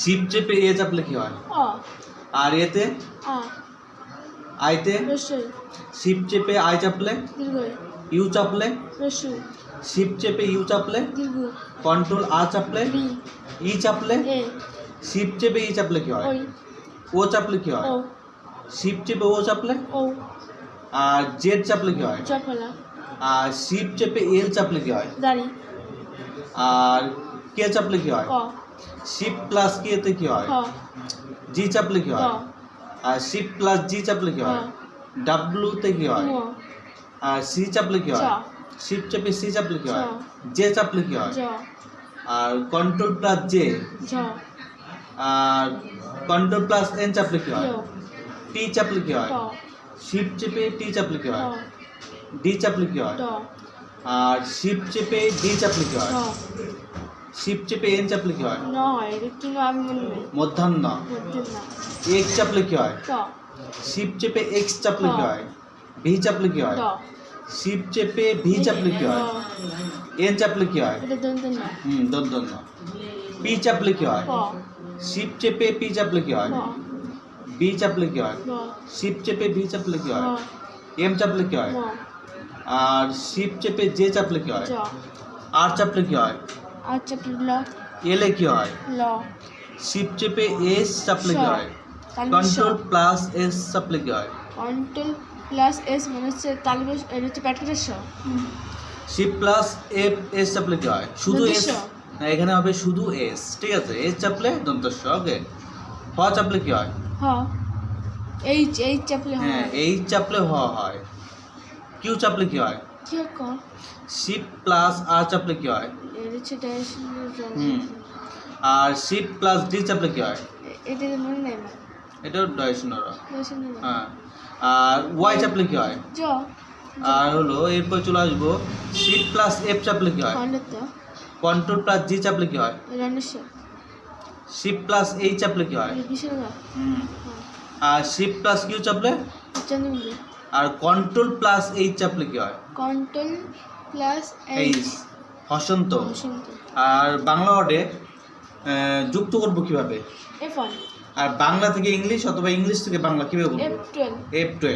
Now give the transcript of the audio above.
Shift চেপে এ চাপলে কি হয়? অ আর এতে আ আইতে রসই শিফট চেপে আই চাপলে দীর্ঘই ইউ চাপলে রসু শিফট চেপে ইউ চাপলে দীর্ঘ কন্ট্রোল আর চাপলে রি ই চাপলে এ শিফট চেপে ই চাপলে কি হয়? ওই ও চাপলে কি হয়? ও শিফট চেপে ও চাপলে ও আর জেড চাপলে কি হয়? চপলা আর শিফট চেপে এল চাপলে কি হয়? দাড়ি আর কে চাপলে কি হয়? ক শিফট প্লাস কে তে কি হয়? খ জি চাপলে কি ক হয়? আর শিফট প্লাস জি চাপলে কি হয়? ডাব্লু তে কি হয়? ম আর সি চাপলে কি চ হয়? শিফট চেপে সি চাপলে কি হয়? চ জে চাপলে কি হয়? জ আর কন্ট্রোল প্লাস জে ঝ আর কন্ট্রোল প্লাস এন চাপলে কি হয়? য় টি চাপলে কি হয়? ট শিফট চেপে টি চাপলে কি ঠ হয়? ডি চাপলে কি হয়? ট আর শিফট চেপে ডি চাপলে কি হয়? ঠ শিফট চেপে এন চাপলে কি হয়? ন হয় এটা কিন্তু আমি মনে নেই মধ্যাহ্ন মধ্যে না এক্স চাপলে কি হয়? ট শিফট চেপে এক্স চাপলে কি হয়? ভি চাপলে কি হয়? ট শিফট চেপে ভি চাপলে কি হয়? এন চাপলে কি হয়? এটা দন্ত না দন্তন্য পি চাপলে কি হয়? প শিফট চেপে পি চাপলে কি হয়? প বি চাপলে কি হয়? ব শিফট চেপে ভি চাপলে কি হয়? ম এম চাপলে কি হয়? ম আর শিফট চেপে জে চাপলে কি হয়? জ আর চাপলে কি হয়? আচ্ছা ল এলে কি হয়? ল শিফট চেপে এস চাপলে কি হয়? তালবেশ কন্ট্রোল প্লাস এস চাপলে কি হয়? কন্ট্রোল প্লাস এস মানে হচ্ছে তালবেশ এটা হচ্ছে প্যাকেটের স শিফট প্লাস এফ এস চাপলে কি হয়? শুধু এস দন্তস্ব। না, এখানে হবে শুধু এস, ঠিক আছে? এস চাপলে দন্তস্ব, ওকে। হ চাপলে কি হয়? হ এইচ এইচ চাপলে হ্যাঁ, হয় এইচ চাপলে হ হয়। কিউ চাপলে কি হয়? কি ক শিফট প্লাস আর চাপলে কি হয়? এটা হচ্ছে ড্যাশ আর শিফট প্লাস ডি চাপলে কি হয়? এটা মনে নাই না এটাও ডাইশনার। ড্যাশ হ্যাঁ, আর ওয়াই চাপলে কি হয়? জ আর হলো এরপর চলে আসবো শিফট প্লাস এফ চাপলে কি হয়? কন্ডত কন্ট্রোল প্লাস জি চাপলে কি হয়? রনেশ্বর শিফট প্লাস এইচ চাপলে কি হয়? বিশাল আর শিফট প্লাস কিউ চাপলে চন্দ্রমুখী আর কন্ট্রোল প্লাস এইচ চাপলে কি হয়? কন্ট্রোল প্লাস এইচ এইচ হসন্ত। বসন্ত আর বাংলা ওয়ার্ডে যুক্ত করবো কিভাবে? F1 আর বাংলা থেকে ইংলিশ অথবা ইংলিশ থেকে বাংলা কিভাবে করবো? F12 F12